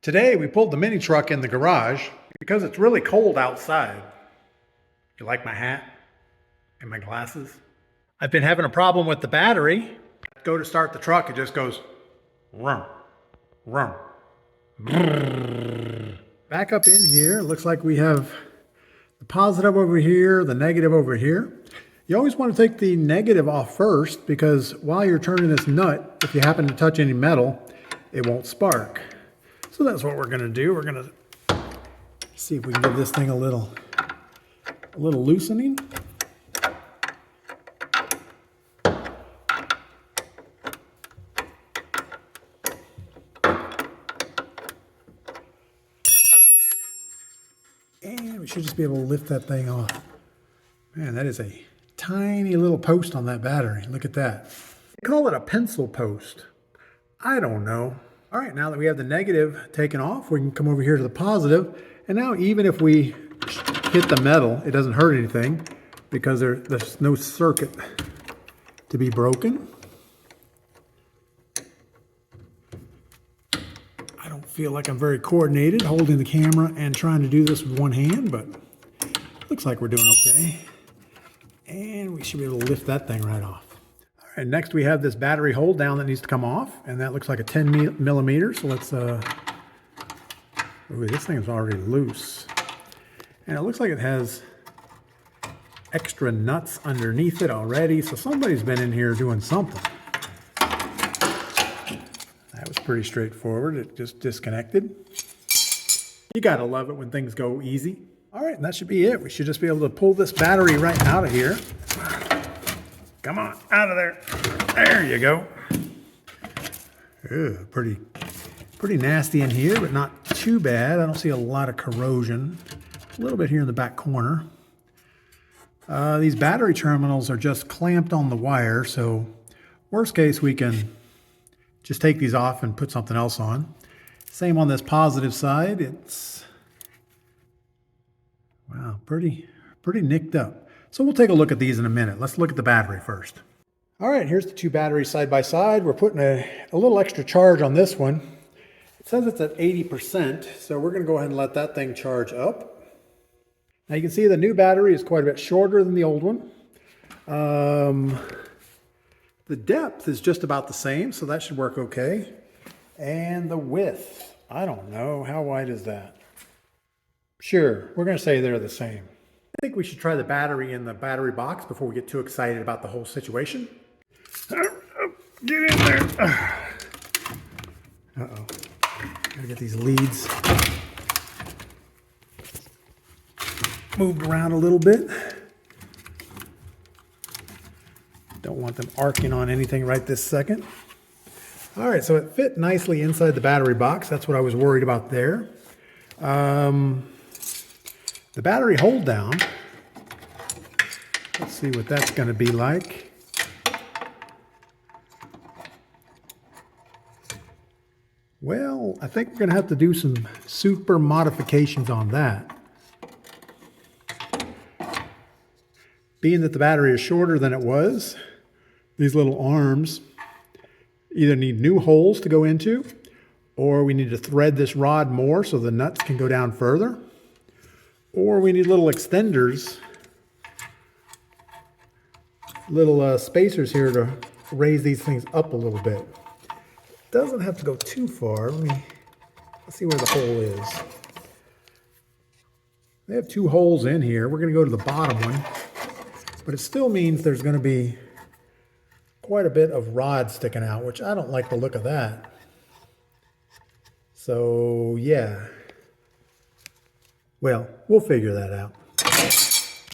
Today we pulled the mini truck in the garage because it's really cold outside. You like my hat and my glasses? I've been having a problem with the battery. Go to start the truck, it just goes rum, rum. Back up in here, it looks like we have the positive over here, the negative over here. You always want to take the negative off first because while you're turning this nut, if you happen to touch any metal, it won't spark. So that's what we're going to do. We're going to see if we can give this thing a little loosening. And we should just be able to lift that thing off. Man, that is a tiny little post on that battery. Look at that. They call it a pencil post. I don't know. All right, now that we have the negative taken off, we can come over here to the positive. And now even if we hit the metal, it doesn't hurt anything because there's no circuit to be broken. I don't feel like I'm very coordinated holding the camera and trying to do this with one hand, but looks like we're doing okay. And we should be able to lift that thing right off. All right, next we have this battery hold down that needs to come off, and that looks like a 10 millimeter. So let's, ooh, this thing is already loose. And it looks like it has extra nuts underneath it already. So somebody's been in here doing something. That was pretty straightforward. It just disconnected. You gotta love it when things go easy. All right, and that should be it. We should just be able to pull this battery right out of here. Come on, out of there. There you go. Ew, pretty nasty in here, but not too bad. I don't see a lot of corrosion. A little bit here in the back corner. These battery terminals are just clamped on the wire, so worst case we can just take these off and put something else on. Same on this positive side. It's, wow, pretty nicked up. So we'll take a look at these in a minute. Let's look at the battery first. All right, here's the two batteries side by side. We're putting a little extra charge on this one. It says it's at 80%, so we're gonna go ahead and let that thing charge up. Now you can see the new battery is quite a bit shorter than the old one. The depth is just about the same, so that should work okay. And the width, I don't know, how wide is that? Sure, we're gonna say they're the same. I think we should try the battery in the battery box before we get too excited about the whole situation. Get in there. Uh-oh. Gotta get these leads moved around a little bit. Don't want them arcing on anything right this second. All right, so it fit nicely inside the battery box. That's what I was worried about there. The battery hold down, let's see what that's going to be like. Well, I think we're going to have to do some super modifications on that. Being that the battery is shorter than it was, these little arms either need new holes to go into, or we need to thread this rod more so the nuts can go down further. Or we need little extenders, little spacers here to raise these things up a little bit. Doesn't have to go too far. Let's see where the hole is. They have two holes in here. We're going to go to the bottom one, but it still means there's going to be quite a bit of rod sticking out, which I don't like the look of that. So yeah. Well, we'll figure that out.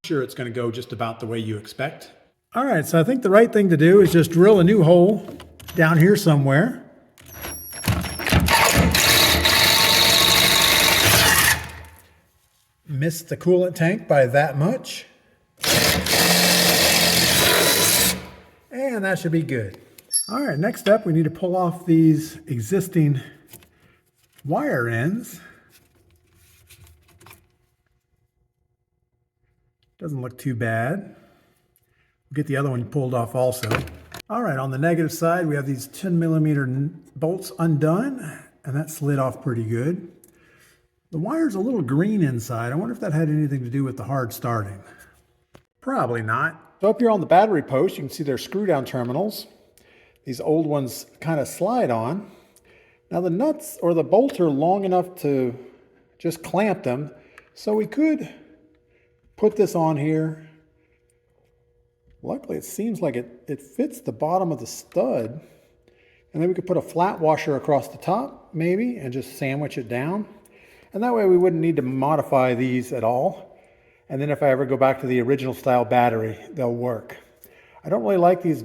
Sure, it's going to go just about the way you expect. All right, so I think the right thing to do is just drill a new hole down here somewhere. Missed the coolant tank by that much. And that should be good. All right, next up, we need to pull off these existing wire ends. Doesn't look too bad. We'll get the other one pulled off also. All right, on the negative side, we have these 10 millimeter bolts undone. and that slid off pretty good. The wire's a little green inside. I wonder if that had anything to do with the hard starting. Probably not. So up here on the battery post, you can see their screw down terminals. These old ones kind of slide on. Now the nuts or the bolts are long enough to just clamp them. So we could put this on here. Luckily, it seems like it fits the bottom of the stud. And then we could put a flat washer across the top, maybe, and just sandwich it down. And that way we wouldn't need to modify these at all. And then if I ever go back to the original style battery, they'll work. I don't really like these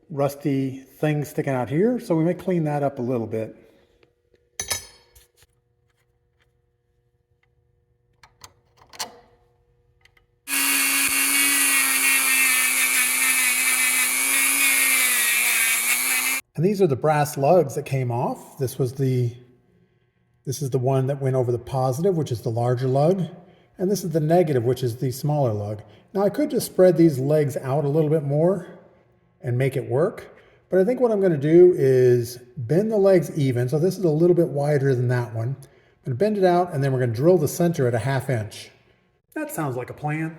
rusty things sticking out here, so we may clean that up a little bit. And these are the brass lugs that came off. This is the one that went over the positive, which is the larger lug. And this is the negative, which is the smaller lug. Now I could just spread these legs out a little bit more and make it work. But I think what I'm going to do is bend the legs even. So this is a little bit wider than that one. I'm going to bend it out, and then we're going to drill the center at a 1/2 inch. That sounds like a plan.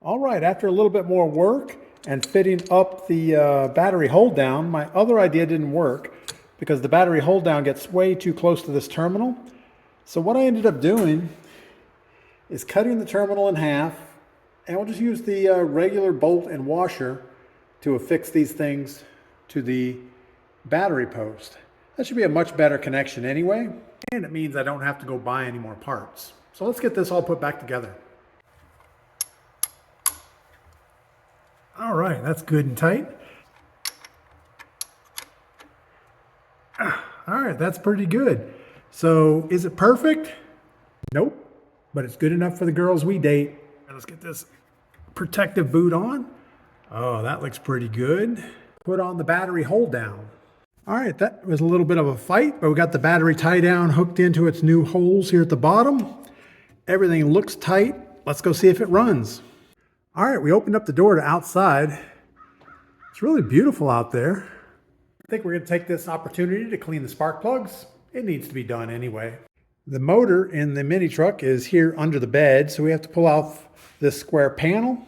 All right, after a little bit more work and fitting up the battery hold down, my other idea didn't work because the battery hold down gets way too close to this terminal. So what I ended up doing is cutting the terminal in half, and we'll just use the regular bolt and washer to affix these things to the battery post. That should be a much better connection anyway, and it means I don't have to go buy any more parts. So let's get this all put back together. All right, that's good and tight. All right, that's pretty good. So is it perfect? Nope. But it's good enough for the girls we date. Let's get this protective boot on. Oh, that looks pretty good. Put on the battery hold down. All right, that was a little bit of a fight, but we got the battery tie down hooked into its new holes here at the bottom. Everything looks tight. Let's go see if it runs. All right, we opened up the door to outside. It's really beautiful out there. I think we're going to take this opportunity to clean the spark plugs. It needs to be done anyway. The motor in the mini truck is here under the bed, so we have to pull off this square panel.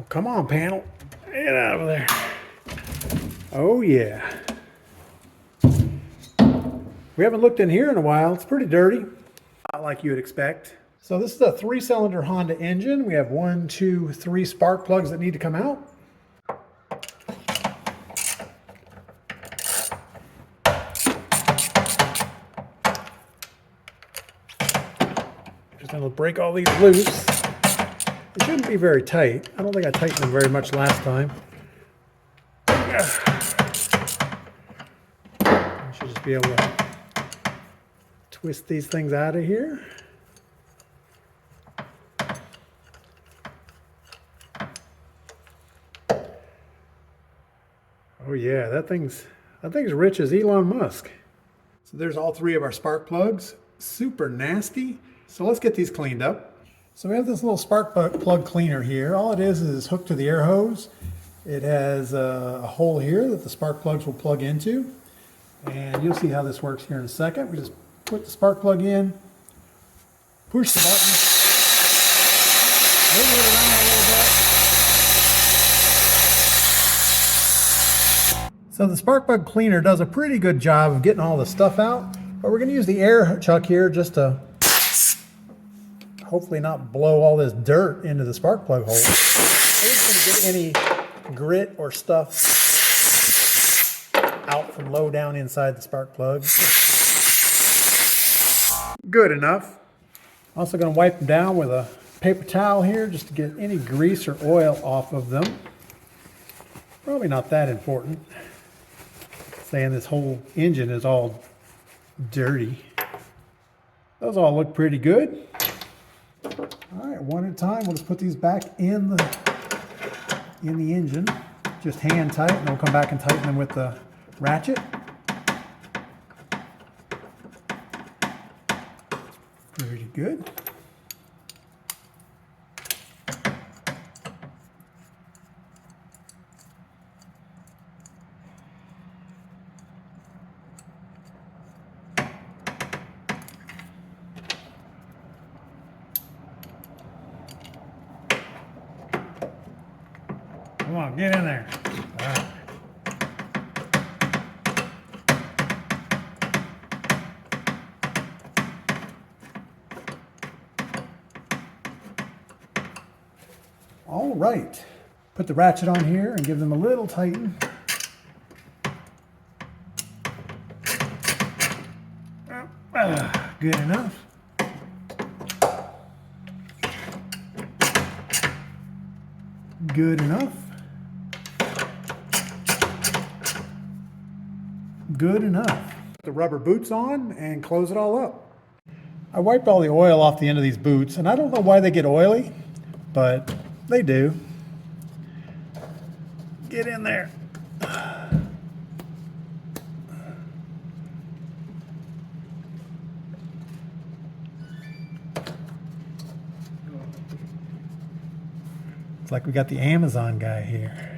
Come on, panel. Get out of there. Oh, yeah. We haven't looked in here in a while. It's pretty dirty. Not like you would expect. So this is a 3-cylinder Honda engine. We have 1, 2, 3 spark plugs that need to come out. Just going to break all these loose. It shouldn't be very tight. I don't think I tightened them very much last time. I should just be able to twist these things out of here. Oh yeah, that thing's rich as Elon Musk. So there's all 3 of our spark plugs. Super nasty. So let's get these cleaned up. So we have this little spark plug cleaner here. All it is hooked to the air hose. It has a hole here that the spark plugs will plug into. And you'll see how this works here in a second. We just put the spark plug in, push the button, wiggle it around a little bit. So the spark plug cleaner does a pretty good job of getting all the stuff out. But we're going to use the air chuck here just to hopefully not blow all this dirt into the spark plug hole. I just going to get any grit or stuff out from low down inside the spark plug. good enough. Also going to wipe them down with a paper towel here just to get any grease or oil off of them. Probably not that important. Saying this whole engine is all dirty. Those all look pretty good. All right, one at a time, we'll just put these back in the engine. Just hand tight, and we'll come back and tighten them with the ratchet. Pretty good. Come on, get in there. All right. All right. Put the ratchet on here and give them a little tighten. Good enough. Good enough. Good enough. Put the rubber boots on and close it all up. I wiped all the oil off the end of these boots, and I don't know why they get oily, but they do. Get in there. It's like we got the Amazon guy here.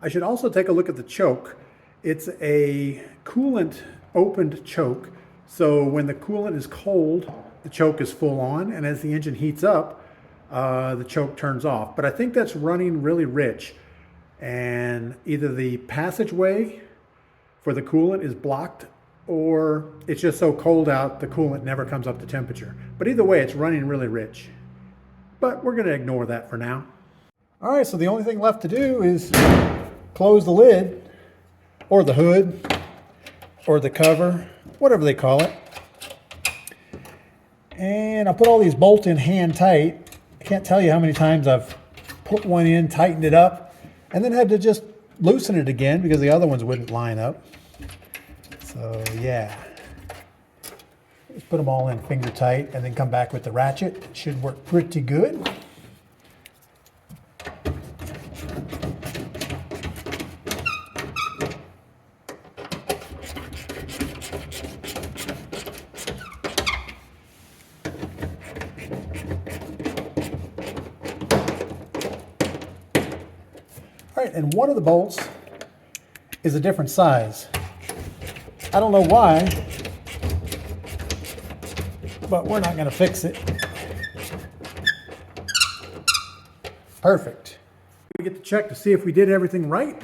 I should also take a look at the choke. It's a coolant opened choke. So when the coolant is cold, the choke is full on. And as the engine heats up, the choke turns off. But I think that's running really rich. And either the passageway for the coolant is blocked, or it's just so cold out, the coolant never comes up to temperature. But either way, it's running really rich. But we're going to ignore that for now. All right, so the only thing left to do is close the lid, or the hood, or the cover, whatever they call it. And I'll put all these bolts in hand tight. I can't tell you how many times I've put one in, tightened it up, and then had to just loosen it again because the other ones wouldn't line up. So yeah, just put them all in finger tight and then come back with the ratchet. It should work pretty good. All right, and one of the bolts is a different size. I don't know why, but we're not going to fix it. Perfect. We get to check to see if we did everything right.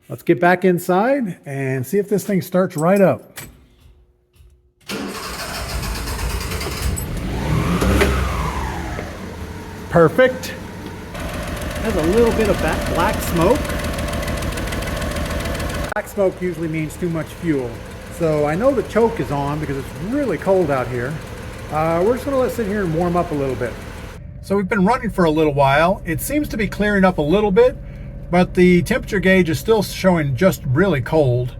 Let's get back inside and see if this thing starts right up. Perfect. Has a little bit of black smoke. Black smoke usually means too much fuel. So I know the choke is on because it's really cold out here. We're just going to let it sit here and warm up a little bit. So we've been running for a little while. It seems to be clearing up a little bit, but the temperature gauge is still showing just really cold.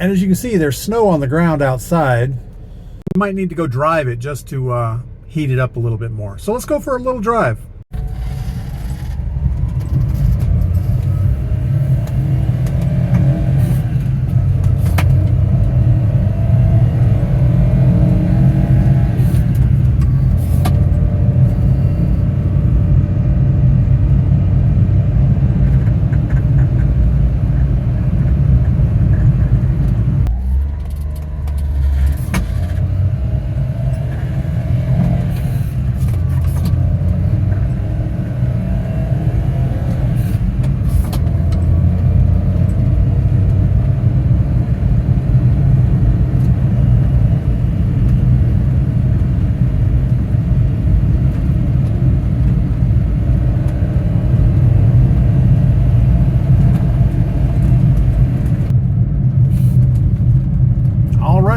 And as you can see, there's snow on the ground outside. We might need to go drive it just to heat it up a little bit more. So let's go for a little drive.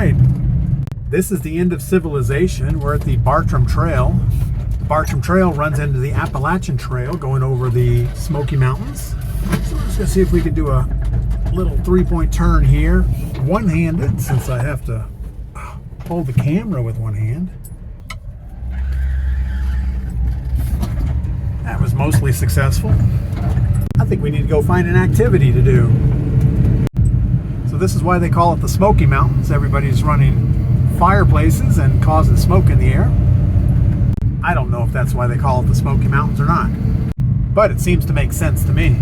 right. This is the end of civilization. We're at the Bartram Trail. The Bartram Trail runs into the Appalachian Trail going over the Smoky Mountains. So we're just gonna see if we can do a little 3-point turn here, one-handed, since I have to hold the camera with one hand. That was mostly successful. I think we need to go find an activity to do. So this is why they call it the Smoky Mountains. Everybody's running fireplaces and causing smoke in the air. I don't know if that's why they call it the Smoky Mountains or not, but it seems to make sense to me.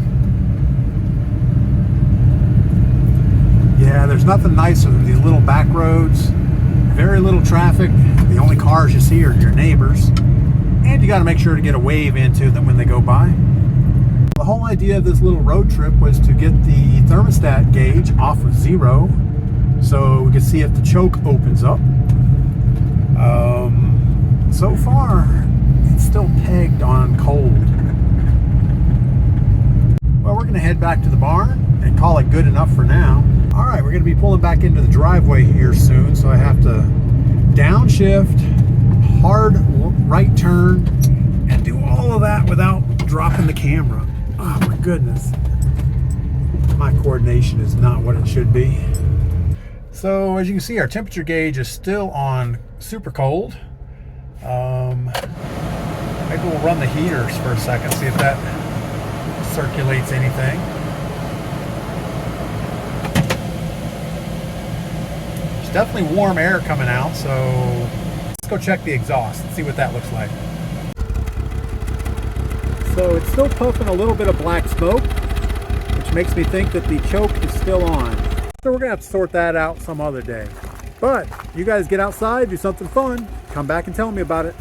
Yeah, there's nothing nicer than these little back roads. Very little traffic. The only cars you see are your neighbors. And you got to make sure to get a wave into them when they go by. The whole idea of this little road trip was to get the thermostat gauge off of 0 so we can see if the choke opens up. So far, it's still pegged on cold. Well, we're going to head back to the barn and call it good enough for now. All right, we're going to be pulling back into the driveway here soon, so I have to downshift, hard right turn, and do all of that without dropping the camera. Oh my goodness. My coordination is not what it should be. So as you can see, our temperature gauge is still on super cold. Maybe we'll run the heaters for a second, see if that circulates anything. There's definitely warm air coming out, so let's go check the exhaust and see what that looks like. So it's still puffing a little bit of black smoke, which makes me think that the choke is still on. So we're gonna have to sort that out some other day. But you guys get outside, do something fun, come back and tell me about it.